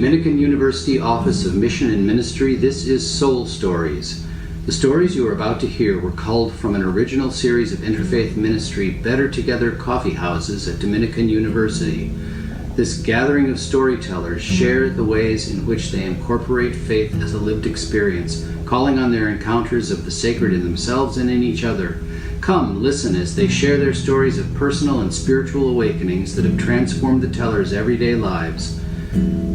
Dominican University Office of Mission and Ministry, this is Soul Stories. The stories you are about to hear were culled from an original series of interfaith ministry, Better Together Coffee Houses at Dominican University. This gathering of storytellers share the ways in which they incorporate faith as a lived experience, calling on their encounters of the sacred in themselves and in each other. Come, listen as they share their stories of personal and spiritual awakenings that have transformed the tellers' everyday lives.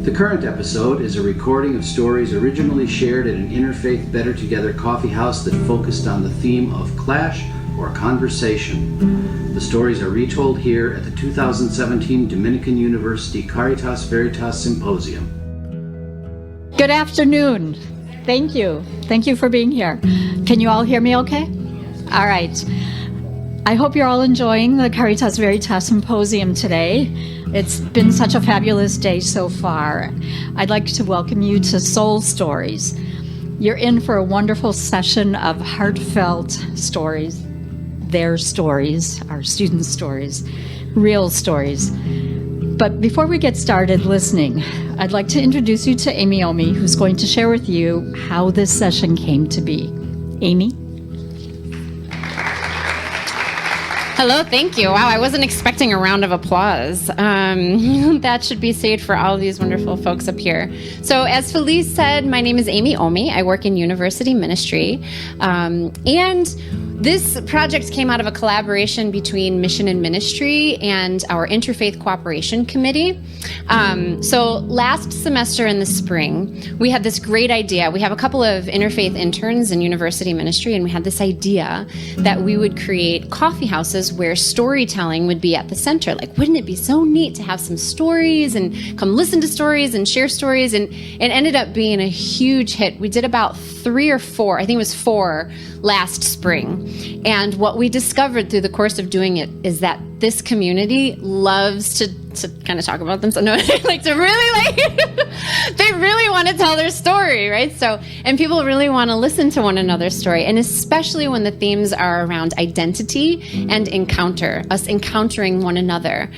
The current episode is a recording of stories originally shared at an interfaith Better Together coffee house that focused on the theme of clash or conversation. The stories are retold here at the 2017 Dominican University Caritas Veritas Symposium. Good afternoon. Thank you. Thank you for being here. Can you all hear me okay? All right. I hope you're all enjoying the Caritas Veritas Symposium today. It's been such a fabulous day so far. I'd like to welcome you to Soul Stories. You're in for a wonderful session of heartfelt stories, their stories, our students' stories, real stories. But before we get started listening, I'd like to introduce you to Amy Omi, who's going to share with you how this session came to be. Amy? Hello, thank you. Wow, I wasn't expecting a round of applause. That should be saved for all of these wonderful folks up here. So as Felice said, my name is Amy Omi. I work in university ministry. And this project came out of a collaboration between Mission and Ministry and our Interfaith Cooperation Committee. So last semester in the spring, we had this great idea. We have a couple of interfaith interns in university ministry, and we had this idea that we would create coffee houses where storytelling would be at the center. Like, wouldn't it be so neat to have some stories and come listen to stories and share stories? And it ended up being a huge hit. We did about 3 or 4, I think it was 4 last spring. And what we discovered through the course of doing it is that this community loves to kind of talk about themselves. No, like to really they really want to tell their story, right? So, and people really want to listen to one another's story, and especially when the themes are around identity and encounter, us encountering one another.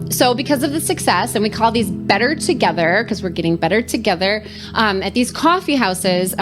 So because of the success, and we call these Better Together, because we're getting better together, at these coffee houses,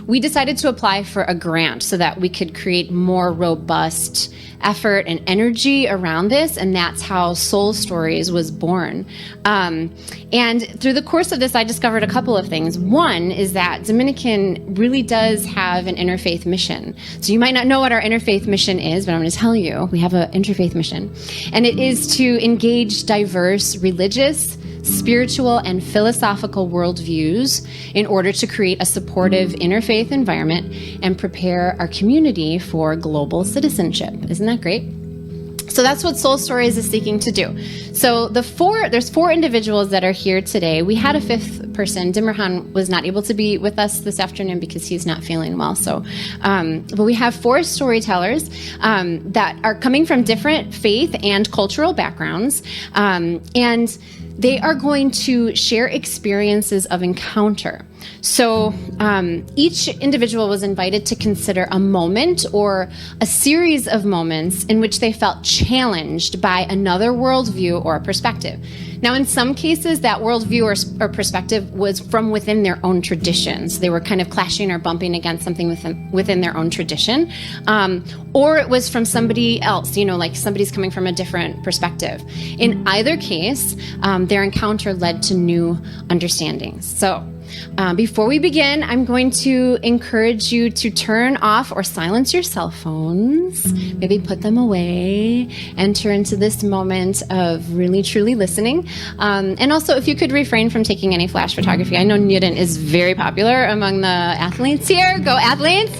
we decided to apply for a grant so that we could create more robust effort and energy around this, and that's how Soul Stories was born. And through the course of this, I discovered a couple of things. One is that Dominican really does have an interfaith mission. So you might not know what our interfaith mission is, but I'm going to tell you, we have an interfaith mission. And it is to engage diverse religious, spiritual, and philosophical worldviews in order to create a supportive interfaith environment and prepare our community for global citizenship. Isn't that great? So that's what Soul Stories is seeking to do. So there's 4 individuals that are here today. We had a 5th person. Dimmerhan was not able to be with us this afternoon because he's not feeling well. So, but we have 4 storytellers that are coming from different faith and cultural backgrounds, and they are going to share experiences of encounter. So each individual was invited to consider a moment or a series of moments in which they felt challenged by another worldview or perspective. Now, in some cases, that worldview or perspective was from within their own traditions. They were kind of clashing or bumping against something within their own tradition. Or it was from somebody else, like somebody's coming from a different perspective. In either case, their encounter led to new understandings. So before we begin, I'm going to encourage you to turn off or silence your cell phones, maybe put them away, enter into this moment of really, truly listening. And also, if you could refrain from taking any flash photography. I know Newton is very popular among the athletes here. Go athletes!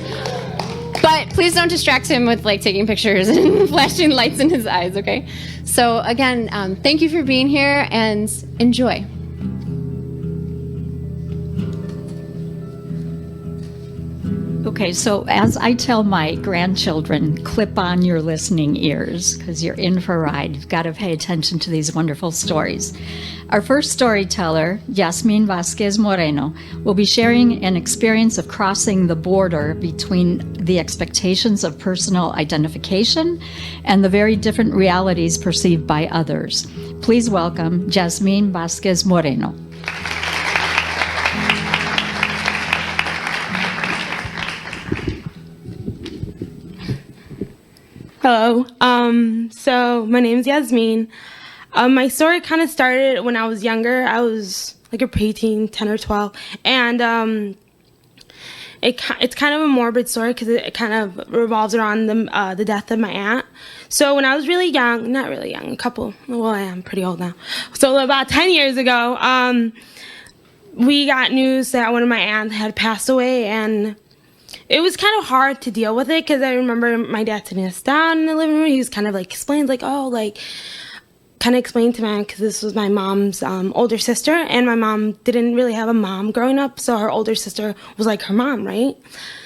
But please don't distract him with taking pictures and flashing lights in his eyes, okay? So again, thank you for being here and enjoy. Okay, so as I tell my grandchildren, clip on your listening ears because you're in for a ride. You've got to pay attention to these wonderful stories. Our first storyteller, Yasmin Vasquez Moreno, will be sharing an experience of crossing the border between the expectations of personal identification and the very different realities perceived by others. Please welcome Yasmin Vasquez Moreno. Hello. So my name is Yasmin. My story kind of started when I was younger. I was like a preteen, 10 or 12, and it's kind of a morbid story because it kind of revolves around the death of my aunt. So when I was really young, not really young, I am pretty old now. So about 10 years ago, we got news that one of my aunts had passed away, and it was kind of hard to deal with it because I remember my dad sitting us down in the living room. He was kind of like explained, like, kind of explained to me because this was my mom's older sister, and my mom didn't really have a mom growing up, so her older sister was like her mom, right?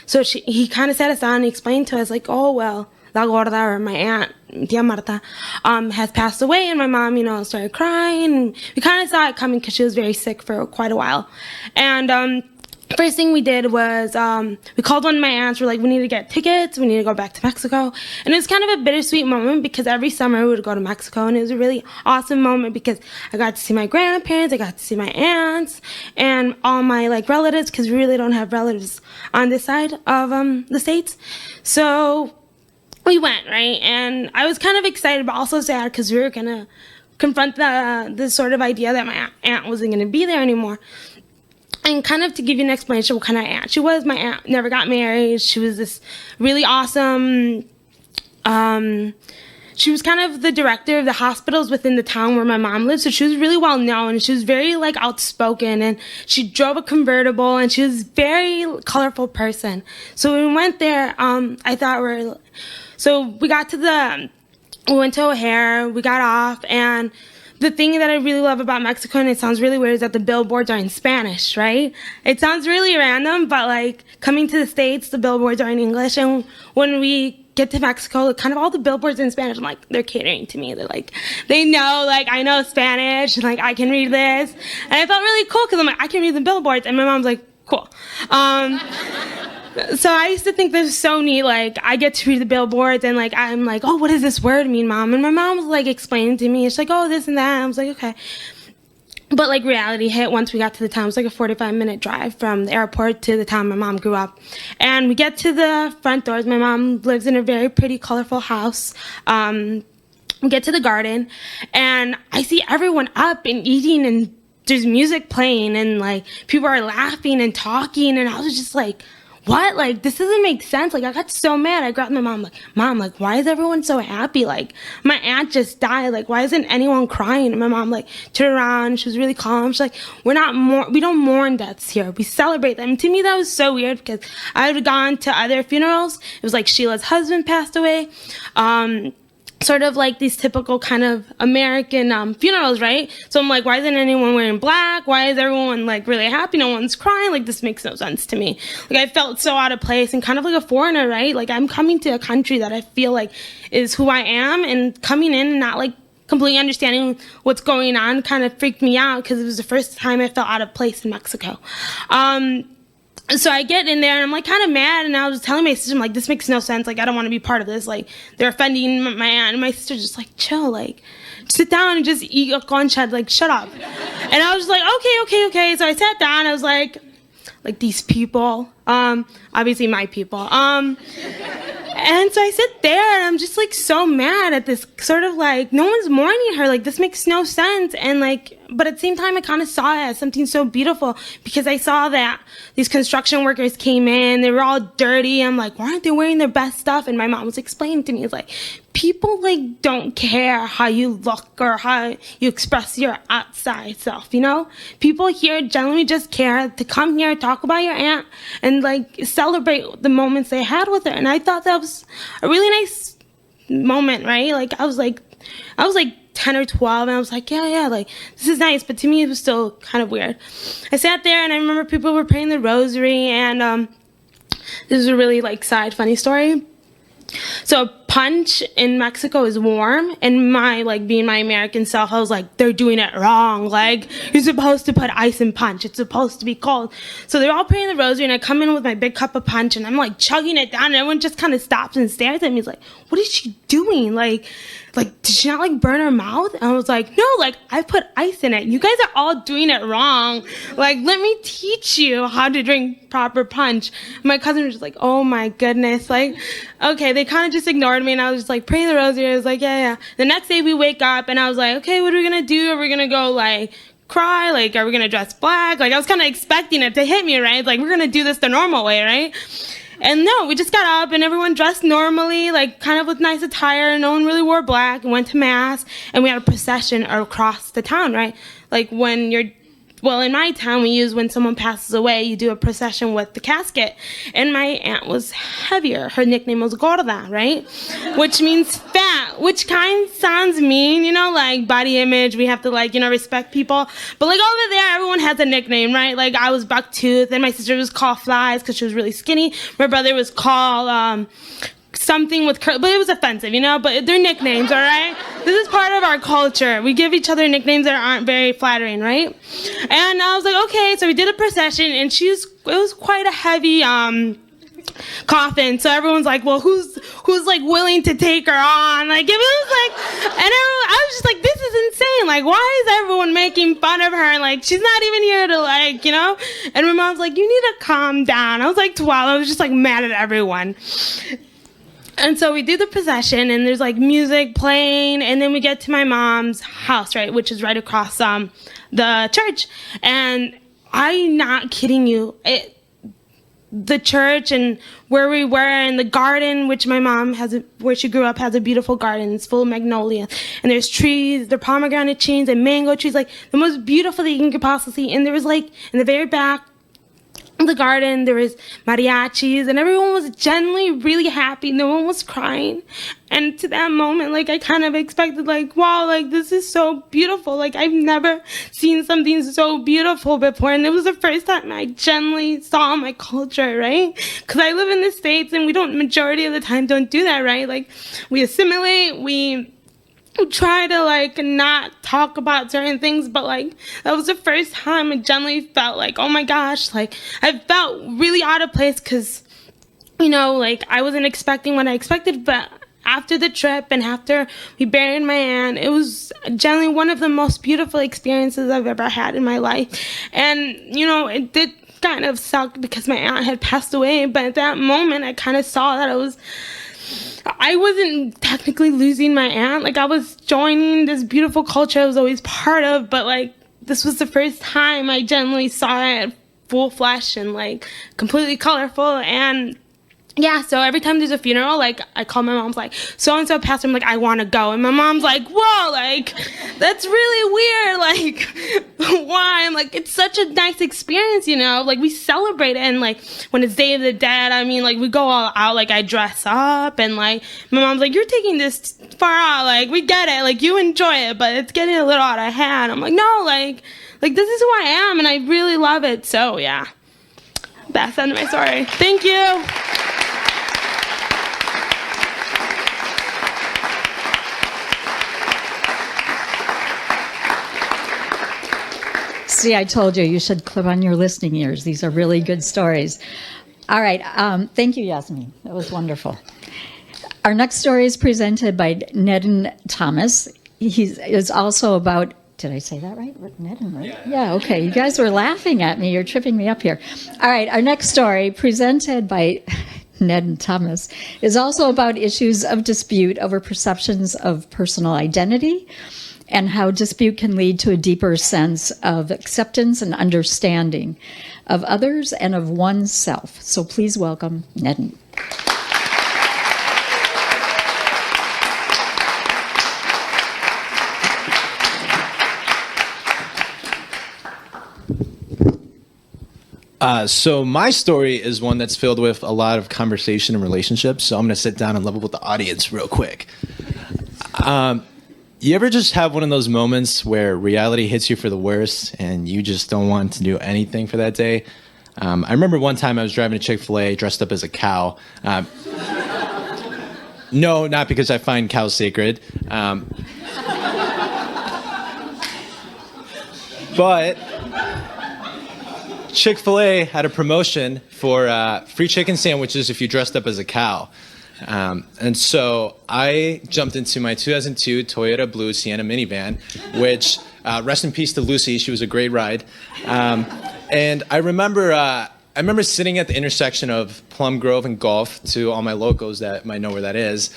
So he kind of sat us down and explained to us, like, oh, well, La Gorda, or my aunt, Tia Marta, has passed away, and my mom, started crying, and we kind of saw it coming because she was very sick for quite a while. And first thing we did was we called one of my aunts. We're like, we need to get tickets. We need to go back to Mexico. And it was kind of a bittersweet moment because every summer we would go to Mexico, and it was a really awesome moment because I got to see my grandparents, I got to see my aunts, and all my relatives because we really don't have relatives on this side of the States. So we went, right? And I was kind of excited but also sad because we were going to confront the sort of idea that my aunt wasn't going to be there anymore. And kind of to give you an explanation of what kind of aunt she was, my aunt never got married. She was this really awesome, she was kind of the director of the hospitals within the town where my mom lived. So she was really well known, and she was very outspoken, and she drove a convertible, and she was a very colorful person. So when we went there, so we went to O'Hare, we got off, and the thing that I really love about Mexico, and it sounds really weird, is that the billboards are in Spanish, right? It sounds really random, but coming to the States, the billboards are in English. And when we get to Mexico, kind of all the billboards in Spanish, I'm like, they're catering to me. They're like, they know, I know Spanish, and I can read this. And I felt really cool because I'm like, I can read the billboards. And my mom's like, cool. So I used to think this was so neat, I get to read the billboards, and I'm like, oh, what does this word mean, Mom? And my mom was explaining to me, it's like, oh, this and that. I was like, okay. But reality hit once we got to the town. It was a 45-minute drive from the airport to the town my mom grew up. And we get to the front doors. My mom lives in a very pretty, colorful house. We get to the garden, and I see everyone up and eating, and there's music playing, and people are laughing and talking, and I was just like, what? This doesn't make sense. I got so mad. I grabbed my mom, Mom, why is everyone so happy? My aunt just died. Why isn't anyone crying? And my mom, turned around. She was really calm. She's like, we don't mourn deaths here. We celebrate them. And to me, that was so weird because I had gone to other funerals. It was Sheila's husband passed away. Sort of these typical kind of American funerals, right? So I'm like, why isn't anyone wearing black? Why is everyone really happy? No one's crying. This makes no sense to me. I felt so out of place and kind of like a foreigner, right? I'm coming to a country that I feel is who I am, and coming in and not completely understanding what's going on kind of freaked me out because it was the first time I felt out of place in Mexico. So I get in there, and I'm kind of mad, and I was telling my sister, I'm this makes no sense. I don't want to be part of this. They're offending my aunt. And my sister just chill. Sit down and just eat a concha. Shut up. And I was just okay. So I sat down. I was like these people, obviously my people. And so I sit there, and I'm just so mad at this sort of no one's mourning her. This makes no sense. And but at the same time, I kind of saw it as something so beautiful because I saw that these construction workers came in, they were all dirty. I'm why aren't they wearing their best stuff? And my mom was explaining to me, people don't care how you look or how you express your outside self, People here generally just care to come here, talk about your aunt, and celebrate the moments they had with her. And I thought that was a really nice moment, right? I was 10 or 12, and I was yeah, this is nice, but to me it was still kind of weird. I sat there, and I remember people were praying the rosary, and this is a really sad funny story. So punch in Mexico is warm, and my being my American self, I was they're doing it wrong. You're supposed to put ice in punch. It's supposed to be cold. So they're all praying the rosary, and I come in with my big cup of punch, and I'm chugging it down, and everyone just kind of stops and stares at me. What is she doing? like, did she not like burn her mouth? And I was like, no, like I put ice in it. You guys are all doing it wrong. Like, let me teach you how to drink proper punch. My cousin was just like, oh my goodness. Like, okay, they kind of just ignored me, and I was just like, pray the rosary. I was like, yeah. The next day we wake up, and I was like, okay, what are we gonna do? Are we gonna go like cry? Like, are we gonna dress black? Like, I was kind of expecting it to hit me, right? Like, we're gonna do this the normal way, right? And no, we just got up and everyone dressed normally, like kind of with nice attire. No one really wore black, and went to mass, and we had a procession across the town, right? Like in my town, we use when someone passes away, you do a procession with the casket. And my aunt was heavier. Her nickname was gorda, right? Which means fat, which kind of sounds mean, like body image. We have to respect people. But like over there, everyone has a nickname, right? Like I was Bucktooth, and my sister was called Flies because she was really skinny. My brother was called something with but it was offensive, but they're nicknames, all right? This is part of our culture. We give each other nicknames that aren't very flattering, right? And I was like, okay, so we did a procession, and it was quite a heavy coffin. So everyone's like, well, who's like willing to take her on? Like, it was like, and I was just like, this is insane. Like, why is everyone making fun of her? Like, she's not even here to And my mom's like, you need to calm down. I was like 12. I was just like mad at everyone. And so we do the procession, and there's like music playing, and then we get to my mom's house, right, which is right across the church. And I'm not kidding you. The church and where we were in the garden, which my mom where she grew up, has a beautiful garden. It's full of magnolia, and there's trees, there are pomegranate trees and mango trees, like the most beautiful thing you could possibly see. And there was like in the very back of the garden, there was mariachis, and everyone was genuinely really happy. No one was crying. And to that moment, like, I kind of expected, like, wow, like, this is so beautiful. Like, I've never seen something so beautiful before. And it was the first time I genuinely saw my culture, right? Because I live in the States, and we majority of the time don't do that, right? Like, we assimilate, we try to like not talk about certain things, but like that was the first time I genuinely felt like, oh my gosh, like I felt really out of place, because like I wasn't expecting what I expected. But after the trip and after we buried my aunt, it was genuinely one of the most beautiful experiences I've ever had in my life. And it did kind of suck because my aunt had passed away, but at that moment I kind of saw that I wasn't technically losing my aunt. Like, I was joining this beautiful culture I was always part of, but like this was the first time I genuinely saw it full flesh and like completely colorful. And yeah, so every time there's a funeral, like I call my mom's like, so-and-so passed, I'm like, I want to go. And my mom's like, whoa, like that's really weird. Like, why? I'm like, it's such a nice experience, like we celebrate it. And like when it's Day of the Dead, I mean, like we go all out, like I dress up, and like my mom's like, you're taking this far out. Like, we get it. Like, you enjoy it, but it's getting a little out of hand. I'm like, no, like this is who I am, and I really love it. So yeah, that's the end of my story. Thank you. See, I told you should clip on your listening ears. These are really good stories. All right. Thank you, Yasmin. That was wonderful. Our next story is presented by Nedden Thomas. Is also about, did I say that right? Nedden, right? Yeah, okay. You guys were laughing at me. You're tripping me up here. All right. Our next story, presented by Nedden Thomas, is also about issues of dispute over perceptions of personal identity, and how dispute can lead to a deeper sense of acceptance and understanding of others and of oneself. So please welcome Nedden. So my story is one that's filled with a lot of conversation and relationships. So I'm going to sit down and level with the audience real quick. You ever just have one of those moments where reality hits you for the worst and you just don't want to do anything for that day? I remember one time I was driving to Chick-fil-A dressed up as a cow. No, not because I find cows sacred. But Chick-fil-A had a promotion for free chicken sandwiches if you dressed up as a cow. And so I jumped into my 2002 Toyota Blue Sienna minivan, which, rest in peace to Lucy, she was a great ride. And I remember sitting at the intersection of Plum Grove and Gulf, to all my locals that might know where that is.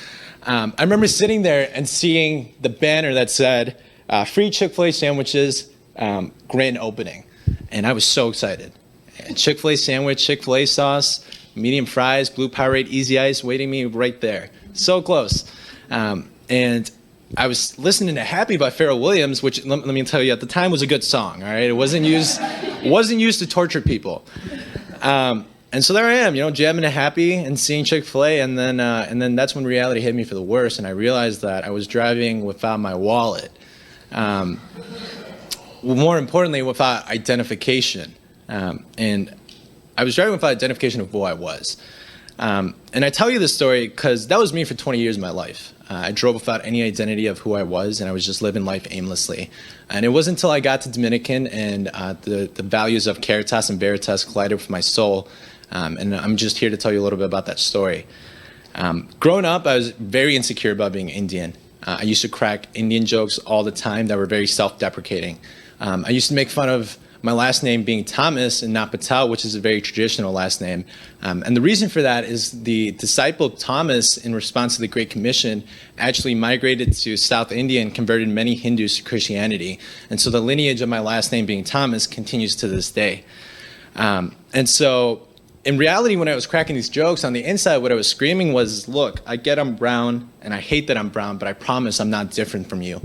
I remember sitting there and seeing the banner that said, free Chick-fil-A sandwiches, grand opening. And I was so excited. Chick-fil-A sandwich, Chick-fil-A sauce, medium fries, Blue Powerade, Easy Ice, waiting me right there. So close. And I was listening to Happy by Pharrell Williams, which, let me tell you, at the time was a good song, all right? It wasn't used to torture people. And so there I am, jamming to Happy and seeing Chick-fil-A, and then that's when reality hit me for the worst, and I realized that I was driving without my wallet. More importantly, without identification. And I was driving without identification of who I was. And I tell you this story because that was me for 20 years of my life. I drove without any identity of who I was, and I was just living life aimlessly. And it wasn't until I got to Dominican and the values of Caritas and Veritas collided with my soul. And I'm just here to tell you a little bit about that story. Growing up, I was very insecure about being Indian. I used to crack Indian jokes all the time that were very self-deprecating. I used to make fun of my last name being Thomas and not Patel, which is a very traditional last name. And the reason for that is the disciple Thomas, in response to the Great Commission, actually migrated to South India and converted many Hindus to Christianity. And so the lineage of my last name being Thomas continues to this day. And so in reality, when I was cracking these jokes, on the inside, what I was screaming was, look, I get I'm brown, and I hate that I'm brown, but I promise I'm not different from you.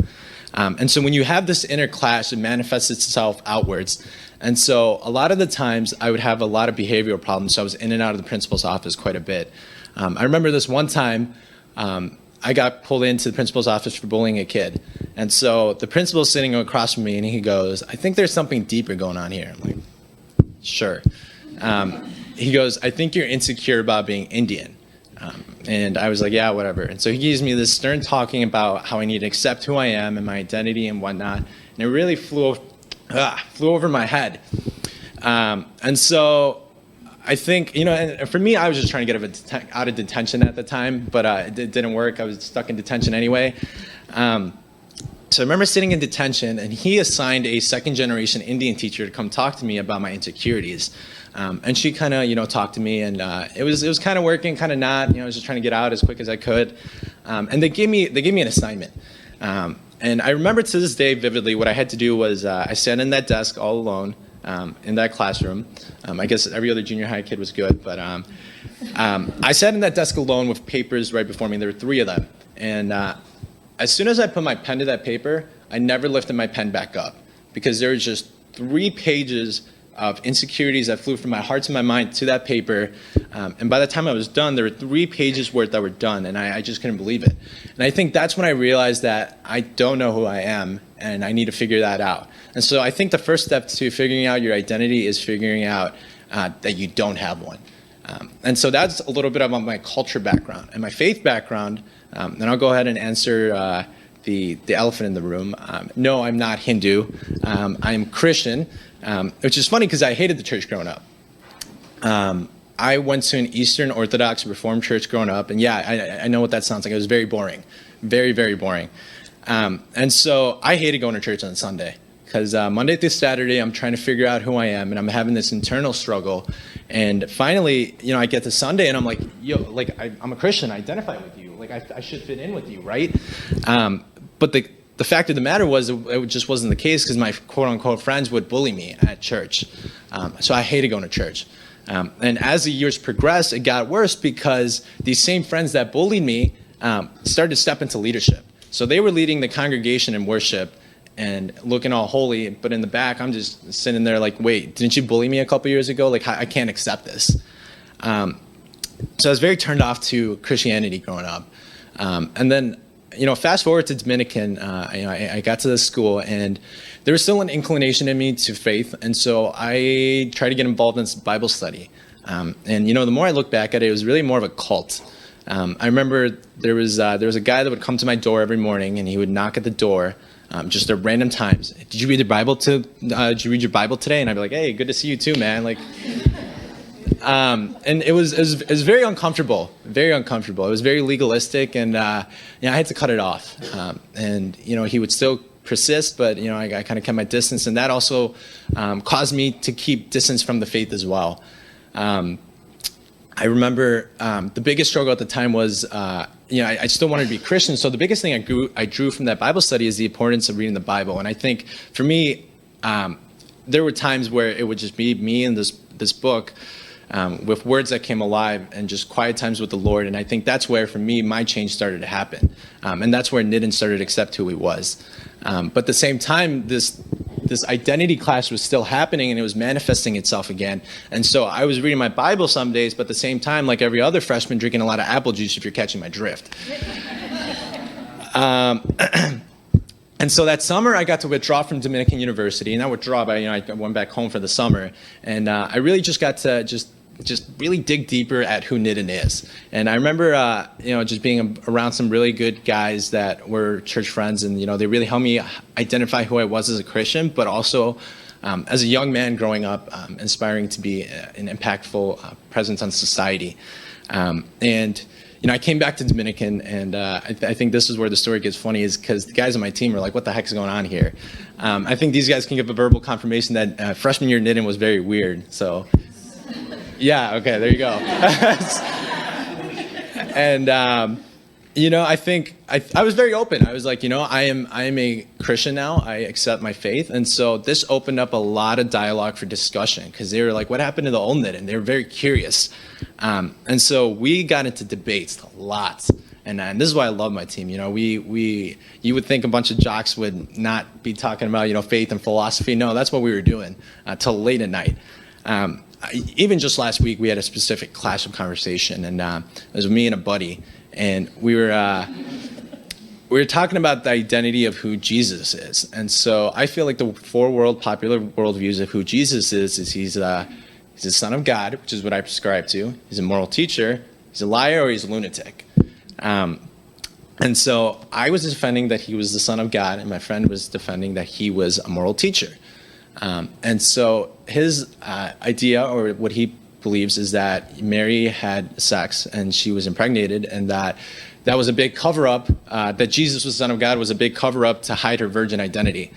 And so when you have this inner clash, it manifests itself outwards. And so a lot of the times I would have a lot of behavioral problems. So I was in and out of the principal's office quite a bit. I remember this one time I got pulled into the principal's office for bullying a kid. And so the principal's sitting across from me and he goes, I think there's something deeper going on here. I'm like, sure. He goes, I think you're insecure about being Indian. And I was like, yeah, whatever. And so he gives me this stern talking about how I need to accept who I am and my identity and whatnot. And it really flew over my head. And so I think, and for me, I was just trying to get out of detention at the time, but it didn't work. I was stuck in detention anyway. So I remember sitting in detention, and he assigned a second-generation Indian teacher to come talk to me about my insecurities. And she kind of, talked to me, and it was kind of working, kind of not. I was just trying to get out as quick as I could. And they gave me an assignment. And I remember to this day vividly what I had to do was I sat in that desk all alone in that classroom. I guess every other junior high kid was good, but I sat in that desk alone with papers right before me. There were 3 of them. And as soon as I put my pen to that paper, I never lifted my pen back up because there was just 3 pages of insecurities that flew from my heart to my mind to that paper. And by the time I was done, there were 3 pages worth that were done, and I just couldn't believe it. And I think that's when I realized that I don't know who I am, and I need to figure that out. And so I think the first step to figuring out your identity is figuring out that you don't have one. And so that's a little bit about my culture background. And my faith background, and I'll go ahead and answer the elephant in the room. No, I'm not Hindu. I'm Christian, which is funny because I hated the church growing up. I went to an Eastern Orthodox Reformed church growing up, and yeah, I know what that sounds like. It was very boring, very, very boring. And so I hated going to church on Sunday because Monday through Saturday, I'm trying to figure out who I am, and I'm having this internal struggle. And finally, I get to Sunday, and I'm like, I'm a Christian. I identify with you. Like, I should fit in with you, right? But the fact of the matter was it just wasn't the case because my quote-unquote friends would bully me at church. So I hated going to church. And as the years progressed, it got worse because these same friends that bullied me started to step into leadership. So they were leading the congregation in worship and looking all holy, but in the back, I'm just sitting there like, wait, didn't you bully me a couple years ago? Like, I can't accept this. So I was very turned off to Christianity growing up. And then, fast forward to Dominican, I got to this school, and there was still an inclination in me to faith, and so I tried to get involved in Bible study. And the more I look back at it, it was really more of a cult. I remember there was a guy that would come to my door every morning, and he would knock at the door just at random times. Did you read the Bible Did you read your Bible today? And I'd be like, hey, good to see you too, man. Like, And it was very uncomfortable, very uncomfortable. It was very legalistic, and I had to cut it off. And he would still persist, but I kind of kept my distance, and that also caused me to keep distance from the faith as well. I remember the biggest struggle at the time was, I still wanted to be Christian. So the biggest thing I drew from that Bible study is the importance of reading the Bible. And I think for me, there were times where it would just be me and this book with words that came alive and just quiet times with the Lord. And I think that's where, for me, my change started to happen. And that's where Nitin started to accept who he was. But at the same time, this identity clash was still happening, and it was manifesting itself again. And so I was reading my Bible some days, but at the same time, like every other freshman, drinking a lot of apple juice, if you're catching my drift. And so that summer, I got to withdraw from Dominican University, and not withdraw, but I went back home for the summer, and I really just got to just really dig deeper at who Nitin is. And I remember, just being around some really good guys that were church friends, and they really helped me identify who I was as a Christian, but also as a young man growing up, inspiring to be an impactful presence on society. And I came back to Dominican, and I think this is where the story gets funny, is because the guys on my team are like, what the heck is going on here? I think these guys can give a verbal confirmation that freshman year Nitin was very weird. So, yeah, okay, there you go. And, I think I was very open. I was like, I am a Christian now. I accept my faith. And so this opened up a lot of dialogue for discussion, because they were like, what happened to the old Nitin? They were very curious. And so we got into debates a lot. And this is why I love my team. You would think a bunch of jocks would not be talking about, faith and philosophy. No, that's what we were doing till late at night. Even just last week, we had a specific clash of conversation, and it was me and a buddy, and we were talking about the identity of who Jesus is. And so I feel like the popular worldviews of who Jesus is he's the Son of God, which is what I prescribe to. He's a moral teacher, he's a liar, or he's a lunatic. And so I was defending that he was the Son of God, and my friend was defending that he was a moral teacher. And so his idea, or what he believes, is that Mary had sex and she was impregnated, and that was a big cover-up, that Jesus was the Son of God was a big cover-up to hide her virgin identity.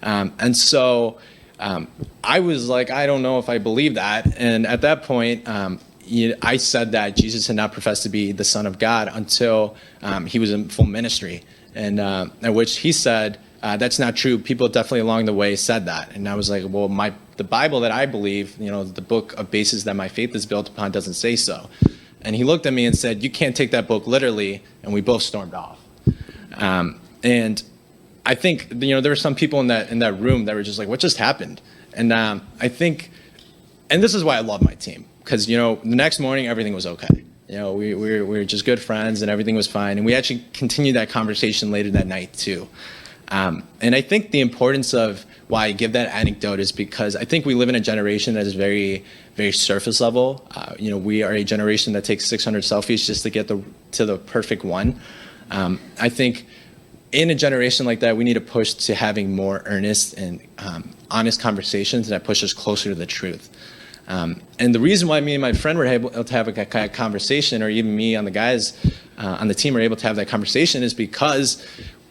And so I was like, I don't know if I believe that. And at that point, I said that Jesus had not professed to be the Son of God until he was in full ministry, and at which he said, that's not true. People definitely along the way said that. And I was like, well, the Bible that I believe, the book of basis that my faith is built upon, doesn't say so. And he looked at me and said, you can't take that book literally. And we both stormed off. And I think, there were some people in that room that were just like, what just happened? And I think, and this is why I love my team, because, the next morning, everything was okay. We were just good friends, and everything was fine. And we actually continued that conversation later that night too. And I think the importance of why I give that anecdote is because I think we live in a generation that is very, very surface level. We are a generation that takes 600 selfies just to get to the perfect one. I think in a generation like that, we need to push to having more earnest and honest conversations that push us closer to the truth. And the reason why me and my friend were able to have a conversation, or even me and the guys on the team are able to have that conversation, is because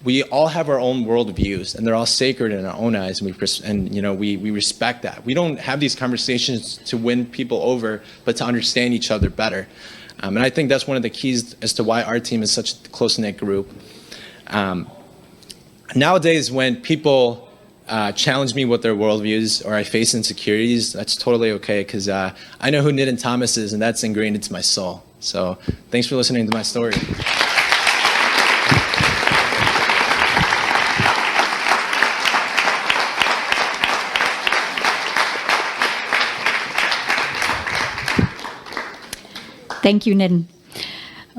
we all have our own worldviews, and they're all sacred in our own eyes, and we respect that. We don't have these conversations to win people over, but to understand each other better. And I think that's one of the keys as to why our team is such a close-knit group. Nowadays, when people challenge me with their worldviews, or I face insecurities, that's totally okay, because I know who Nitin Thomas is, and that's ingrained into my soul. So thanks for listening to my story. Thank you, Nitin.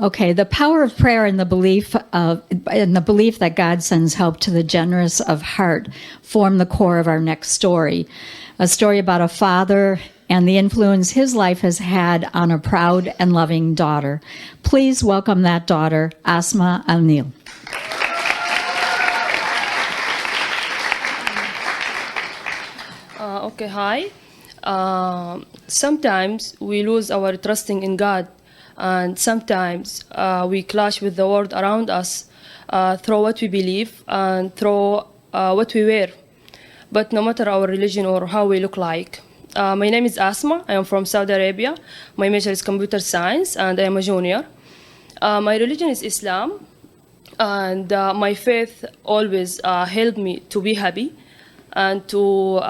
Okay, the power of prayer and the belief that God sends help to the generous of heart form the core of our next story. A story about a father and the influence his life has had on a proud and loving daughter. Please welcome that daughter, Asma Al-Nil. Okay, hi. Sometimes we lose our trusting in God, and sometimes we clash with the world around us through what we believe and through what we wear. But no matter our religion or how we look like. My name is Asma. I am from Saudi Arabia. My major is computer science, and I am a junior. My religion is Islam, and my faith always helped me to be happy and to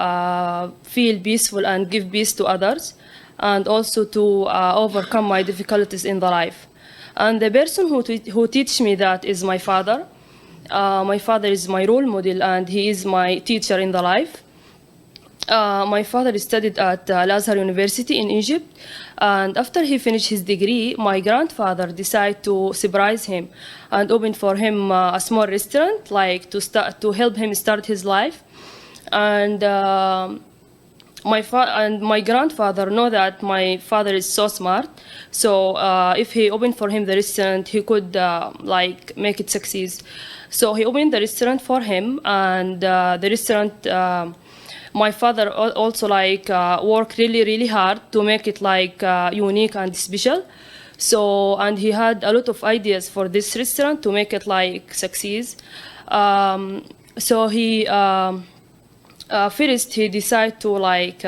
feel peaceful and give peace to others, and also to overcome my difficulties in the life. And the person who teach me that is my father. My father is my role model, and he is my teacher in the life. My father studied at Al-Azhar University in Egypt, and after he finished his degree, my grandfather decided to surprise him and open for him a small restaurant, like to help him start his life. And my grandfather know that my father is so smart, so if he opened for him the restaurant, he could like make it succeed. So he opened the restaurant for him, and the restaurant. My father also like worked really hard to make it like unique and special. So, and he had a lot of ideas for this restaurant to make it like succeed. So he first he decided to like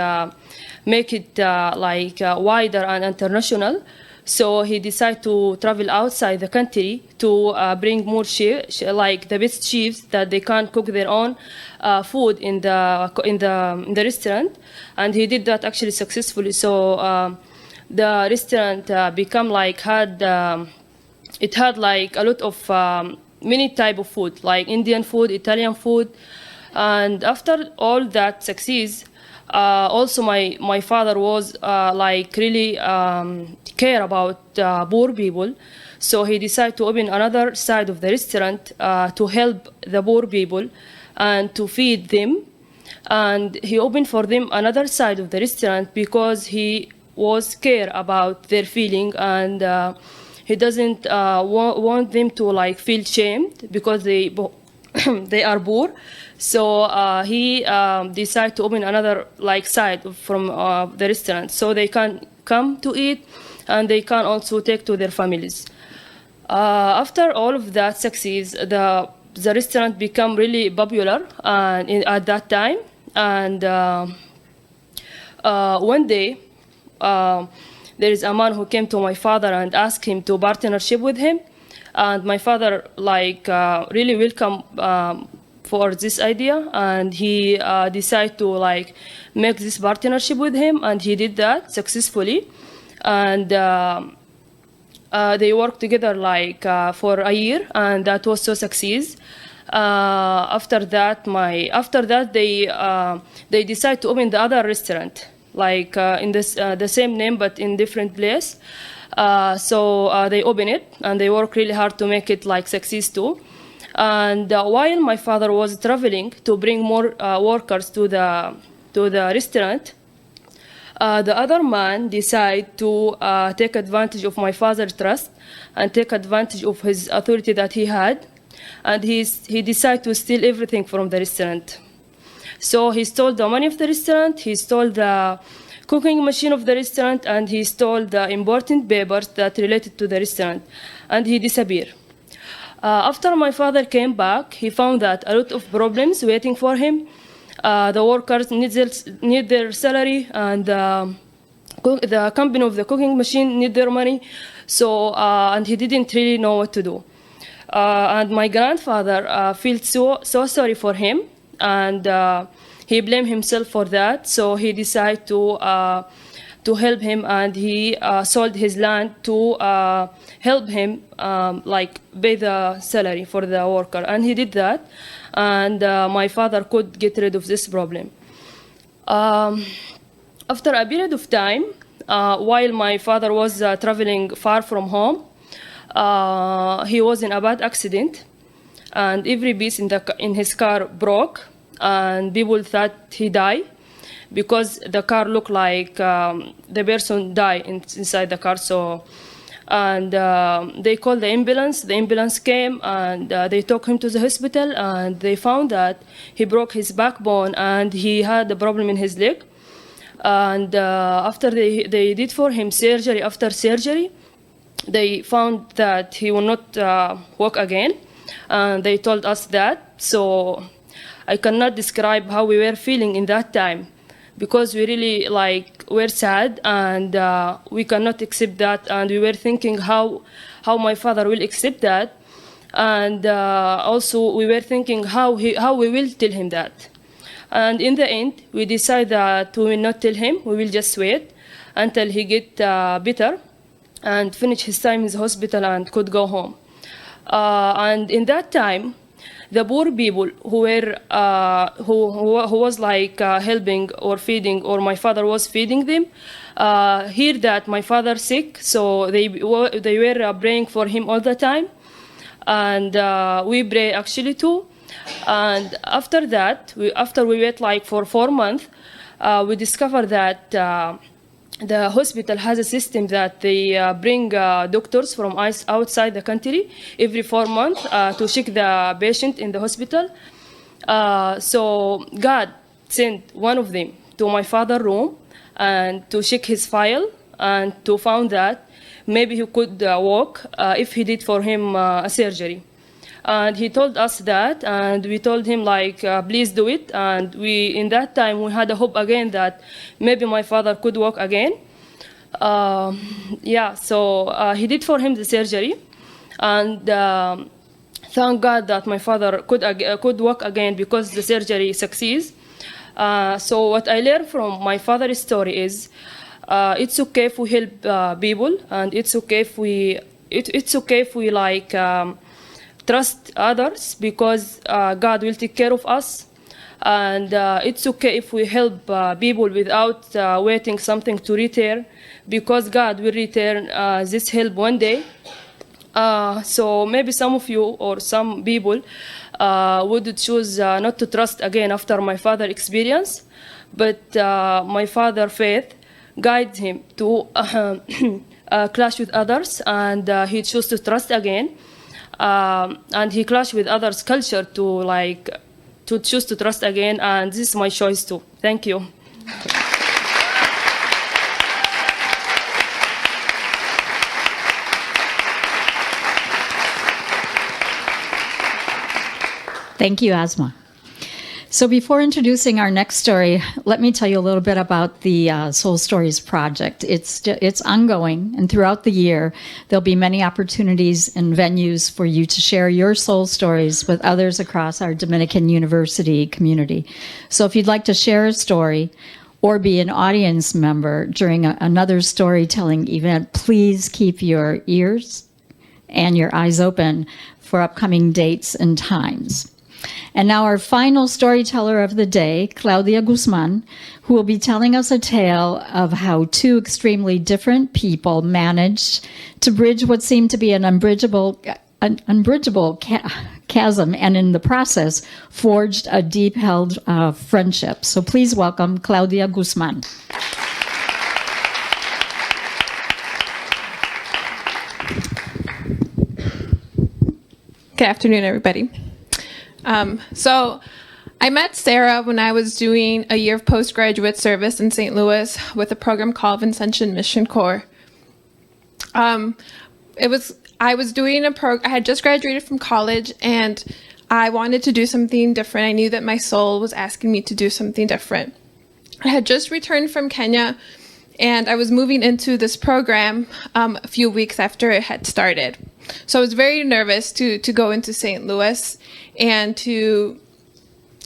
make it like wider and international. So he decided to travel outside the country to bring more like the best chefs that they can cook their own food in the restaurant, and he did that actually successfully. So the restaurant become like it had like a lot of many type of food, like Indian food, Italian food, and after all that succeeds. Also, my father was like really care about poor people, so he decided to open another side of the restaurant to help the poor people and to feed them. And he opened for them another side of the restaurant because he was care about their feeling, and he doesn't want them to like feel shamed because they are poor. So he decided to open another like side from the restaurant, so they can come to eat, and they can also take to their families. After all of that succeeds, the restaurant become really popular at that time. And one day, there is a man who came to my father and asked him to partnership with him, and my father like really welcome for this idea, and he decided to like make this partnership with him, and he did that successfully. And they worked together like for a year, and that was so success. After that, they decided to open the other restaurant, like in this the same name but in different place. So they opened it, and they worked really hard to make it like success too. And while my father was traveling to bring more workers to the restaurant, the other man decided to take advantage of my father's trust and take advantage of his authority that he had, and he decided to steal everything from the restaurant. So he stole the money of the restaurant, he stole the cooking machine of the restaurant, and he stole the important papers that related to the restaurant, and he disappeared. After my father came back, he found that a lot of problems waiting for him. The workers need their salary, and the company of the cooking machine need their money. So, and he didn't really know what to do. And my grandfather felt so sorry for him, and he blamed himself for that. So he decided to help him, and he sold his land to help him like pay the salary for the worker, and he did that, and my father could get rid of this problem. After a period of time, while my father was traveling far from home, he was in a bad accident, and every piece in his car broke, and people thought he died because the car looked like the person died inside the car. So, and they called the ambulance. The ambulance came, and they took him to the hospital, and they found that he broke his backbone and he had a problem in his leg. And after they did for him surgery after surgery, they found that he will not walk again. And they told us that. So I cannot describe how we were feeling in that time, because we really were sad, and we cannot accept that, and we were thinking how my father will accept that, and also we were thinking how we will tell him that. And in the end, we decided that we will not tell him. We will just wait until he get better and finish his time in the hospital and could go home. And in that time, the poor people who were who was helping or feeding, or my father was feeding them, hear that my father sick, so they were praying for him all the time, and we pray actually too. And after that, after we wait for 4 months, we discovered that the hospital has a system that they bring doctors from outside the country every 4 months to check the patient in the hospital. So God sent one of them to my father's room and to check his file and to find that maybe he could walk if he did for him a surgery. And he told us that, and we told him please do it. And in that time we had a hope again that maybe my father could walk again. So he did for him the surgery, and thank God that my father could walk again because the surgery succeeds. So what I learned from my father's story is it's okay if we help people, and it's okay if we trust others, because God will take care of us. And it's okay if we help people without waiting something to return, because God will return this help one day. So maybe some of you or some people would choose not to trust again after my father's experience, but my father's faith guides him to clash with others, and he chose to trust again. And he clashed with others' culture to choose to trust again, and this is my choice too. Thank you. Thank you, Asma. So before introducing our next story, let me tell you a little bit about the Soul Stories project. It's ongoing, and throughout the year, there'll be many opportunities and venues for you to share your soul stories with others across our Dominican University community. So if you'd like to share a story or be an audience member during another storytelling event, please keep your ears and your eyes open for upcoming dates and times. And now our final storyteller of the day, Claudia Guzman, who will be telling us a tale of how two extremely different people managed to bridge what seemed to be an unbridgeable chasm, and in the process forged a deep-held friendship. So please welcome Claudia Guzman. Good afternoon, everybody. So I met Sarah when I was doing a year of postgraduate service in St. Louis with a program called Vincentian Mission Corps. I had just graduated from college, and I wanted to do something different. I knew that my soul was asking me to do something different. I had just returned from Kenya, and I was moving into this program a few weeks after it had started. So I was very nervous to go into St. Louis and to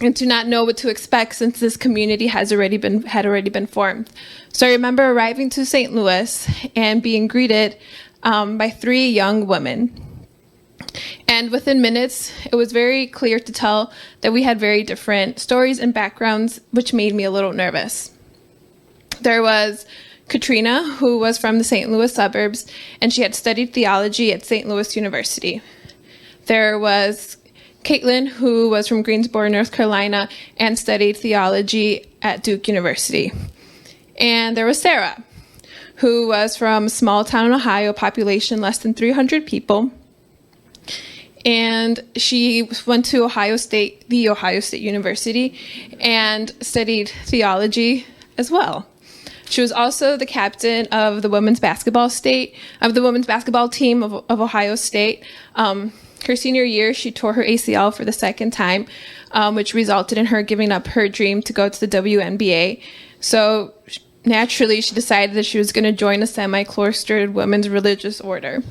not know what to expect, since this community had already been formed. So I remember arriving to St. Louis and being greeted by 3 young women. And within minutes, it was very clear to tell that we had very different stories and backgrounds, which made me a little nervous. There was Katrina, who was from the St. Louis suburbs, and she had studied theology at St. Louis University. There was Caitlin, who was from Greensboro, North Carolina, and studied theology at Duke University. And there was Sarah, who was from a small town in Ohio, population less than 300 people. And she went to the Ohio State University, and studied theology as well. She was also the captain of the women's basketball team of Ohio State. Her senior year, she tore her ACL for the second time, which resulted in her giving up her dream to go to the WNBA. So naturally, she decided that she was going to join a semi-cloistered women's religious order.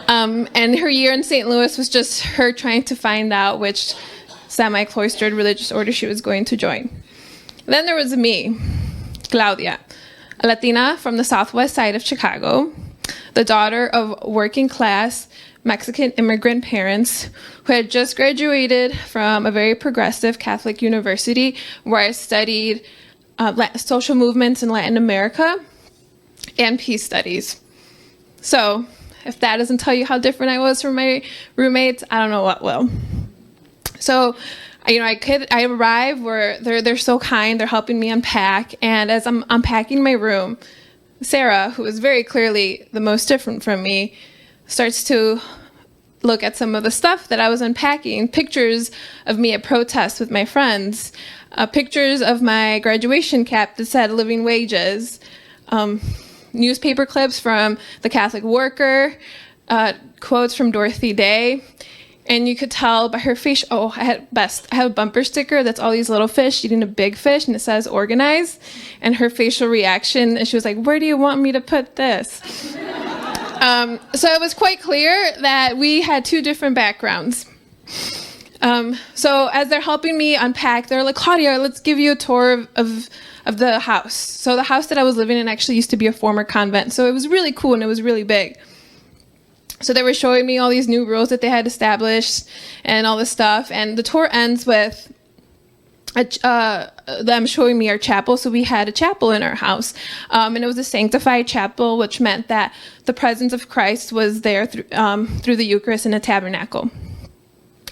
And her year in St. Louis was just her trying to find out which semi-cloistered religious order she was going to join. Then there was me, Claudia, a Latina from the southwest side of Chicago, the daughter of working-class Mexican immigrant parents who had just graduated from a very progressive Catholic university where I studied social movements in Latin America and peace studies. So, if that doesn't tell you how different I was from my roommates, I don't know what will. So, I arrive where they're so kind, they're helping me unpack, and as I'm unpacking my room, Sarah, who is very clearly the most different from me, starts to look at some of the stuff that I was unpacking, pictures of me at protests with my friends, pictures of my graduation cap that said living wages, newspaper clips from The Catholic Worker, quotes from Dorothy Day. And you could tell by her face, I have a bumper sticker that's all these little fish eating a big fish, and it says organize. And her facial reaction, and she was like, where do you want me to put this? So it was quite clear that we had two different backgrounds. So as they're helping me unpack, they're like, Claudia, let's give you a tour of the house. So the house that I was living in actually used to be a former convent. So it was really cool and it was really big. So they were showing me all these new rules that they had established and all this stuff. And the tour ends with them showing me our chapel. So we had a chapel in our house. And it was a sanctified chapel, which meant that the presence of Christ was there through the Eucharist in a tabernacle.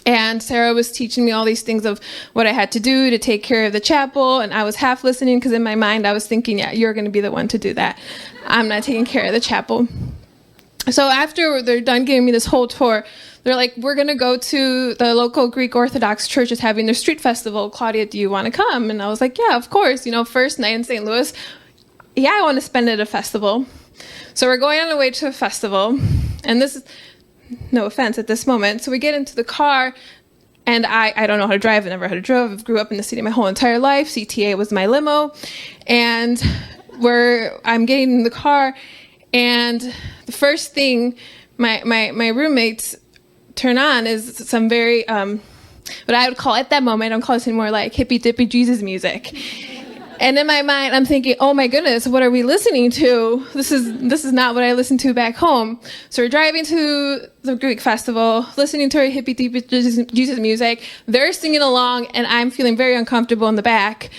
And Sarah was teaching me all these things of what I had to do to take care of the chapel. And I was half listening because in my mind I was thinking, yeah, you're going to be the one to do that. I'm not taking care of the chapel. So after they're done giving me this whole tour, they're like, we're going to go to the local Greek Orthodox church is having their street festival. Claudia, do you want to come? And I was like, yeah, of course. First night in St. Louis. Yeah, I want to spend it at a festival. So we're going on the way to a festival. And this is, no offense at this moment. So we get into the car, and I don't know how to drive. I never had to drive. I grew up in the city my whole entire life. CTA was my limo. And I'm getting in the car, and the first thing my roommates turn on is some very, what I would call at that moment, I don't call this anymore, like hippy dippy Jesus music. And in my mind, I'm thinking, oh my goodness, what are we listening to? This is not what I listen to back home. So we're driving to the Greek festival, listening to our hippy dippy Jesus music. They're singing along, and I'm feeling very uncomfortable in the back.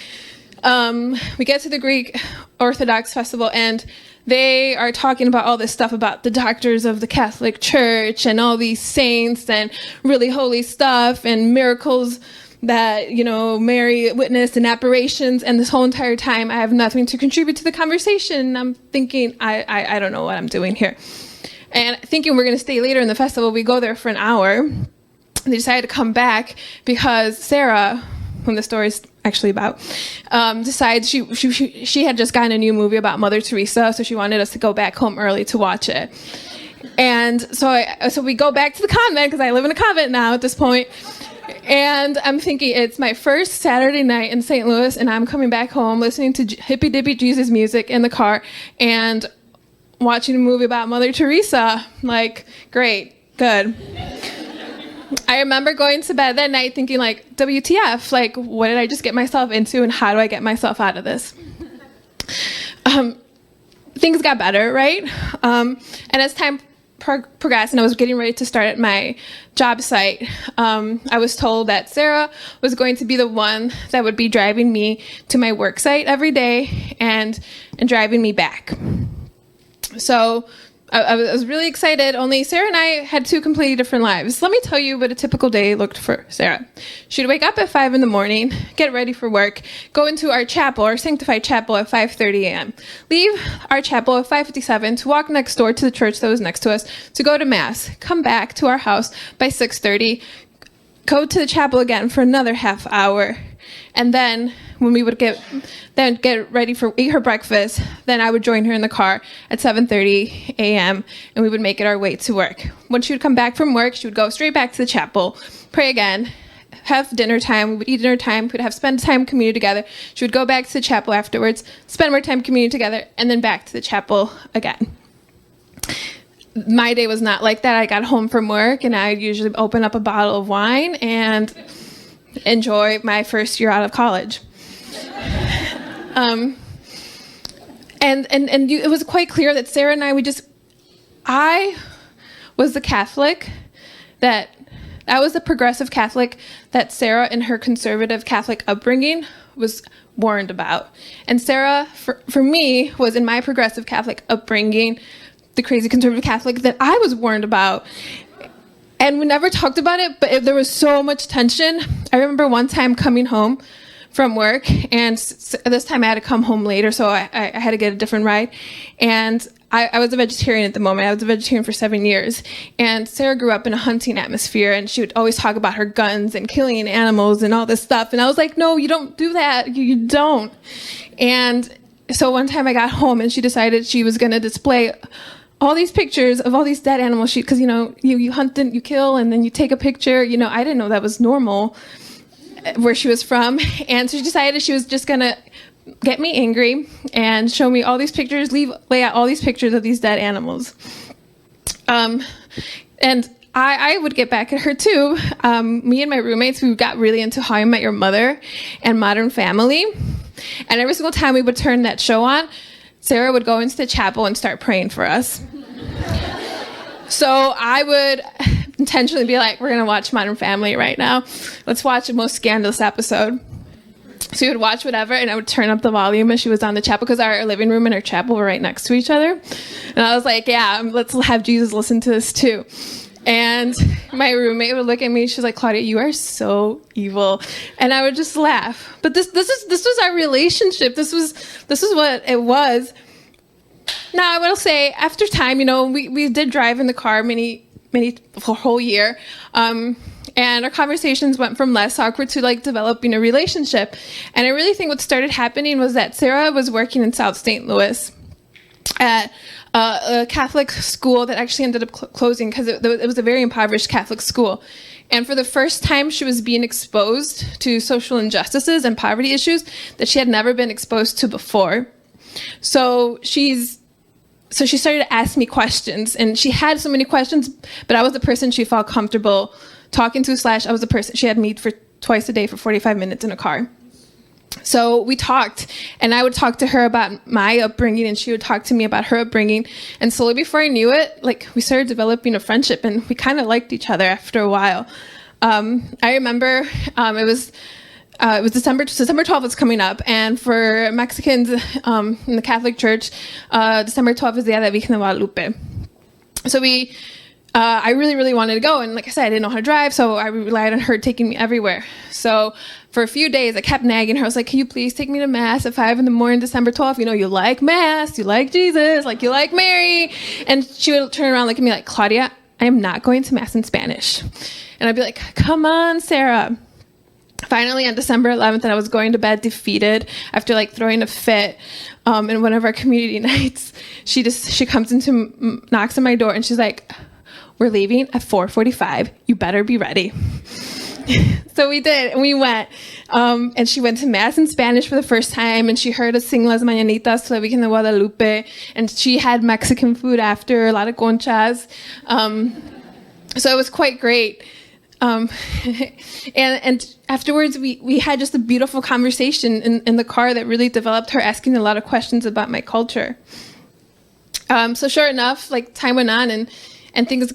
We get to the Greek Orthodox festival, and they are talking about all this stuff about the doctors of the Catholic Church and all these saints and really holy stuff and miracles that, Mary witnessed and apparitions. And this whole entire time, I have nothing to contribute to the conversation. I'm thinking, I don't know what I'm doing here. And thinking we're going to stay later in the festival, we go there for an hour. They decided to come back because Sarah, whom the story is actually about, decides she had just gotten a new movie about Mother Teresa, so she wanted us to go back home early to watch it. And so we go back to the convent, because I live in a convent now at this point. And I'm thinking, it's my first Saturday night in St. Louis, and I'm coming back home listening to hippy dippy Jesus music in the car and watching a movie about Mother Teresa. Like, great, good. I remember going to bed that night thinking, like, WTF, like, what did I just get myself into, and how do I get myself out of this? Things got better, right? And as time progressed and I was getting ready to start at my job site, I was told that Sarah was going to be the one that would be driving me to my work site every day and driving me back. So I was really excited, only Sarah and I had two completely different lives. Let me tell you what a typical day looked for Sarah. She'd wake up at 5 in the morning, get ready for work, go into our chapel, our sanctified chapel at 5:30 a.m., leave our chapel at 5:57 to walk next door to the church that was next to us to go to Mass, come back to our house by 6:30, go to the chapel again for another half hour, And then when we would get ready for eat her breakfast, then I would join her in the car at 7:30 a.m. and we would make it our way to work. When she would come back from work, she would go straight back to the chapel, pray again, have dinner time. We would eat dinner time. We would have spend time communion together. She would go back to the chapel afterwards, spend more time communion together, and then back to the chapel again. My day was not like that. I got home from work and I'd usually open up a bottle of wine and enjoy my first year out of college. It was quite clear that Sarah and I was the Catholic I was the progressive Catholic that Sarah in her conservative Catholic upbringing was warned about. And Sarah, for me, was in my progressive Catholic upbringing the crazy conservative Catholic that I was warned about. And we never talked about it, but there was so much tension. I remember one time coming home from work, and this time I had to come home later, so I had to get a different ride. And I was a vegetarian at the moment. I was a vegetarian for 7 years. And Sarah grew up in a hunting atmosphere, and she would always talk about her guns and killing animals and all this stuff. And I was like, no, you don't do that. You don't. And so one time I got home, and she decided she was going to display all these pictures of all these dead animals. Because, you hunt and you kill, and then you take a picture. I didn't know that was normal where she was from. And so she decided she was just going to get me angry and show me all these pictures, lay out all these pictures of these dead animals. And I would get back at her too. Me and my roommates, we got really into How I Met Your Mother and Modern Family. And every single time we would turn that show on, Sarah would go into the chapel and start praying for us. So I would intentionally be like, we're going to watch Modern Family right now. Let's watch the most scandalous episode. So we would watch whatever, and I would turn up the volume as she was on the chapel, because our living room and our chapel were right next to each other. And I was like, yeah, let's have Jesus listen to this too. And my roommate would look at me, she's like, Claudia, you are so evil. And I would just laugh. But this was our relationship. This was what it was. Now, I will say, after time, we did drive in the car for a whole year. And our conversations went from less awkward to developing a relationship. And I really think what started happening was that Sarah was working in South St. Louis at a Catholic school that actually ended up closing because it was a very impoverished Catholic school. And for the first time, she was being exposed to social injustices and poverty issues that she had never been exposed to before. So she started to ask me questions, and she had so many questions, but I was the person she felt comfortable talking to, I was the person she had meet for twice a day for 45 minutes in a car. So we talked, and I would talk to her about my upbringing, and she would talk to me about her upbringing. And slowly before I knew it, we started developing a friendship, and we kind of liked each other after a while. I remember it was December 12th was coming up, and for Mexicans in the Catholic Church, December 12th is Dia de Virgen de Guadalupe. So I really, really wanted to go. And like I said, I didn't know how to drive, so I relied on her taking me everywhere. So for a few days, I kept nagging her. I was like, can you please take me to Mass at 5 a.m, December 12th? You like Mass, you like Jesus, you like Mary. And she would turn around, look at me like, Claudia, I am not going to Mass in Spanish. And I'd be like, come on, Sarah. Finally, on December 11th, I was going to bed defeated after throwing a fit in one of our community nights. She comes knocks on my door, and she's like, we're leaving at 4:45. You better be ready. So we did, and we went. And she went to Mass in Spanish for the first time, and she heard us sing Las Mañanitas to la Virgen de Guadalupe, and she had Mexican food after, a lot of conchas. So it was quite great. And afterwards, we had just a beautiful conversation in the car that really developed her asking a lot of questions about my culture. So sure enough, time went on, and things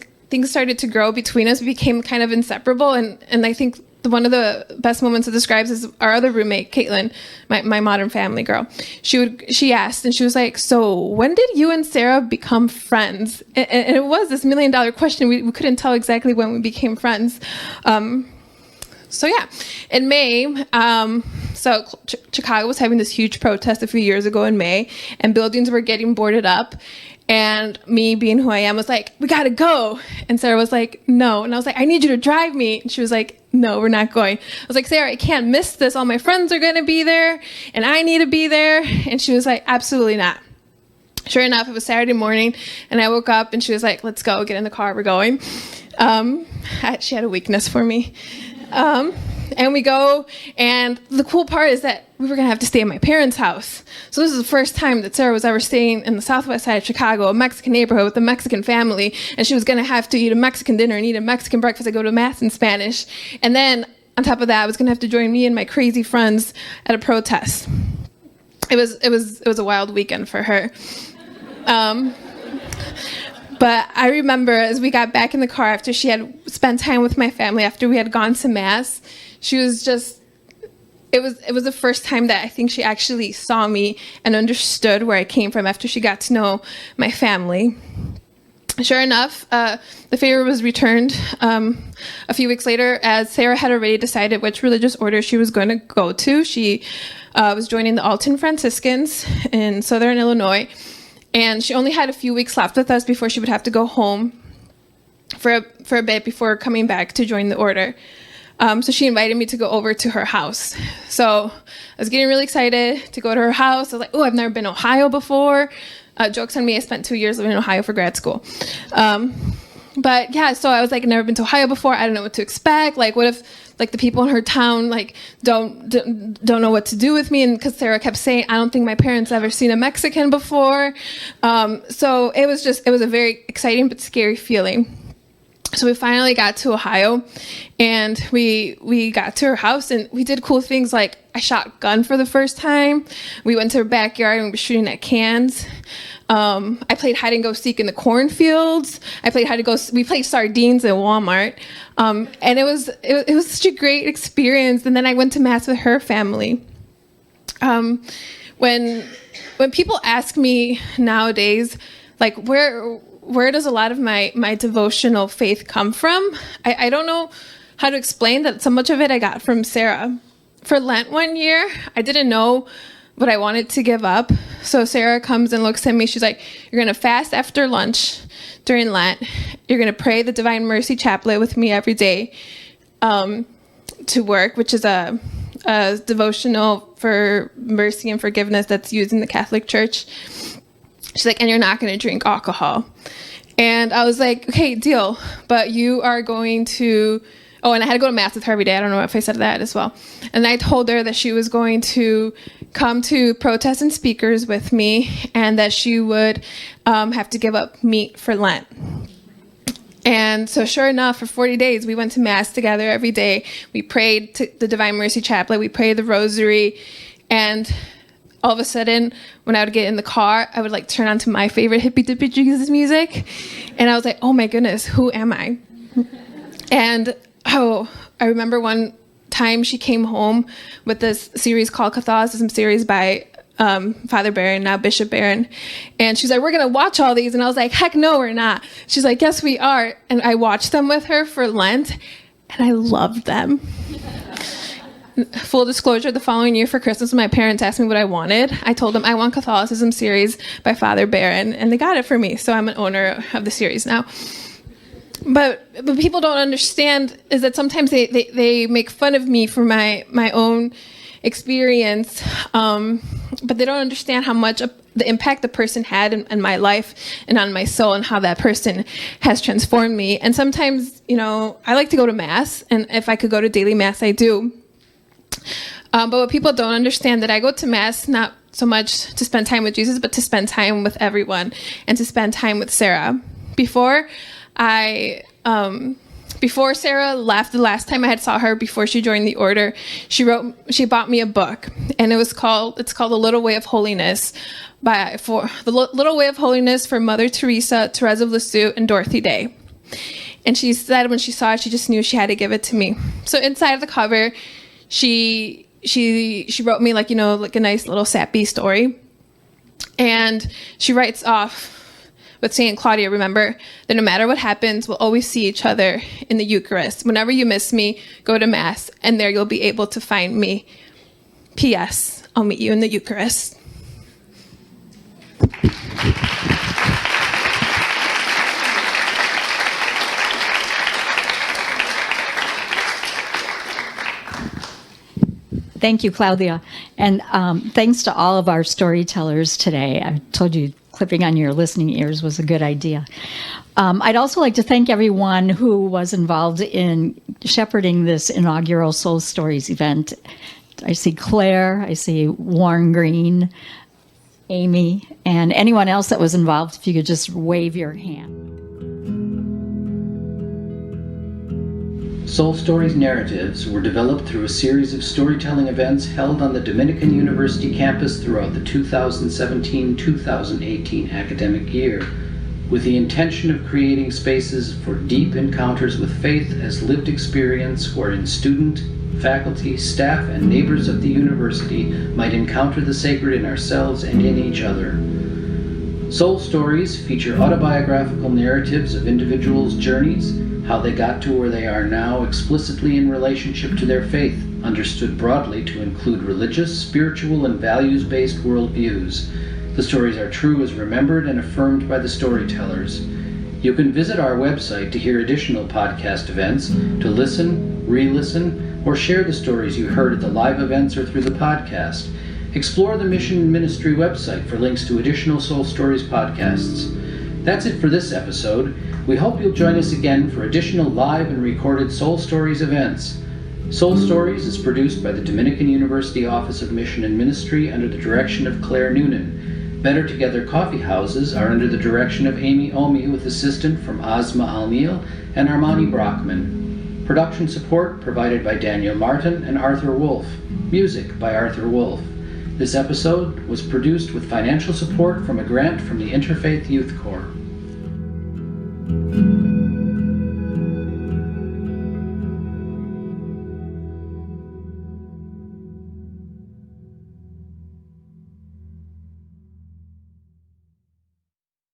started to grow between us. We became kind of inseparable, and I think one of the best moments it describes is our other roommate, Caitlin, my Modern Family girl. She asked, and she was like, so when did you and Sarah become friends? And it was this $1 million question. We couldn't tell exactly when we became friends. So yeah, in May, Chicago was having this huge protest a few years ago in May, and buildings were getting boarded up. And me being who I am was like, we gotta go. And Sarah was like, no. And I was like, I need you to drive me. And she was like, no, we're not going. I was like, Sarah, I can't miss this. All my friends are gonna be there and I need to be there. And she was like, absolutely not. Sure enough, it was Saturday morning and I woke up and she was like, let's go, get in the car, we're going. She had a weakness for me. And we go, and the cool part is that we were going to have to stay at my parents' house. So this is the first time that Sarah was ever staying in the southwest side of Chicago, a Mexican neighborhood with a Mexican family, and she was going to have to eat a Mexican dinner and eat a Mexican breakfast and go to mass in Spanish. And then, on top of that, I was going to have to join me and my crazy friends at a protest. It was a wild weekend for her. But I remember as we got back in the car after she had spent time with my family, after we had gone to mass, she was just, it was the first time that I think she actually saw me and understood where I came from after she got to know my family. Sure enough, the favor was returned a few weeks later as Sarah had already decided which religious order she was going to go to. She was joining the Alton Franciscans in Southern Illinois. And she only had a few weeks left with us before she would have to go home for a bit before coming back to join the order. So she invited me to go over to her house. So I was getting really excited to go to her house. I was like, oh, I've never been to Ohio before. Joke's on me, I spent 2 years living in Ohio for grad school. But yeah, so I was like, I've never been to Ohio before. I don't know what to expect. Like, what if like the people in her town like don't know what to do with me? And because Sarah kept saying, I don't think my parents ever seen a Mexican before. So it was a very exciting but scary feeling. So we finally got to Ohio, and we got to her house, and we did cool things like I shot gun for the first time. We went to her backyard and we were shooting at cans. I played hide and go seek in the cornfields. We played sardines at Walmart. And it was such a great experience. And then I went to mass with her family. When people ask me nowadays, like where does a lot of my devotional faith come from? I don't know how to explain that. So much of it I got from Sarah. For Lent one year, I didn't know what I wanted to give up. So Sarah comes and looks at me. She's like, you're going to fast after lunch during Lent. You're going to pray the Divine Mercy Chaplet with me every day to work, which is a devotional for mercy and forgiveness that's used in the Catholic Church. She's like, and you're not going to drink alcohol. And I was like, okay, deal. But you are going to... Oh, and I had to go to mass with her every day. I don't know if I said that as well. And I told her that she was going to come to protests and speakers with me, and that she would have to give up meat for Lent. And so sure enough, for 40 days, we went to mass together every day. We prayed the Divine Mercy Chaplet. We prayed the Rosary. And all of a sudden, when I would get in the car, I would like turn on to my favorite Hippy Dippy Jesus music. And I was like, oh my goodness, who am I? And I remember one time she came home with this series called Catholicism series by Father Barron, now Bishop Barron. And she's like, we're going to watch all these. And I was like, heck no, we're not. She's like, yes, we are. And I watched them with her for Lent, and I loved them. Full disclosure, the following year for Christmas, when my parents asked me what I wanted, I told them I want Catholicism series by Father Barron, and they got it for me. So I'm an owner of the series now. But people don't understand is that sometimes they make fun of me for my own experience, but they don't understand how much the impact the person had in my life and on my soul, and how that person has transformed me. And sometimes, I like to go to mass, and if I could go to daily mass, I do. But what people don't understand, that I go to mass not so much to spend time with Jesus, but to spend time with everyone, and to spend time with Sarah. Before Sarah left, the last time I had saw her before she joined the order, she bought me a book, and it's called The Little Way of Holiness for Mother Teresa, Therese of Lisieux, and Dorothy Day. And she said when she saw it, she just knew she had to give it to me. So inside of the cover, she wrote me like a nice little sappy story, and she writes off with St. Claudia, remember that no matter what happens, we'll always see each other in the Eucharist. Whenever you miss me, go to Mass, and there you'll be able to find me. P.S. I'll meet you in the Eucharist. Thank you, Claudia. And thanks to all of our storytellers today. I told you clipping on your listening ears was a good idea. I'd also like to thank everyone who was involved in shepherding this inaugural Soul Stories event. I see Claire, I see Warren Green, Amy, and anyone else that was involved, if you could just wave your hand. Soul Stories narratives were developed through a series of storytelling events held on the Dominican University campus throughout the 2017-2018 academic year, with the intention of creating spaces for deep encounters with faith as lived experience wherein student, faculty, staff, and neighbors of the university might encounter the sacred in ourselves and in each other. Soul Stories feature autobiographical narratives of individuals' journeys, how they got to where they are now explicitly in relationship to their faith, understood broadly to include religious, spiritual, and values-based worldviews. The stories are true as remembered and affirmed by the storytellers. You can visit our website to hear additional podcast events, to listen, re-listen, or share the stories you heard at the live events or through the podcast. Explore the Mission and Ministry website for links to additional Soul Stories podcasts. That's it for this episode. We hope you'll join us again for additional live and recorded Soul Stories events. Soul Stories is produced by the Dominican University Office of Mission and Ministry under the direction of Claire Noonan. Better Together Coffee Houses are under the direction of Amy Omi with assistance from Asma Alnil and Armani Brockman. Production support provided by Daniel Martin and Arthur Wolf. Music by Arthur Wolf. This episode was produced with financial support from a grant from the Interfaith Youth Corps.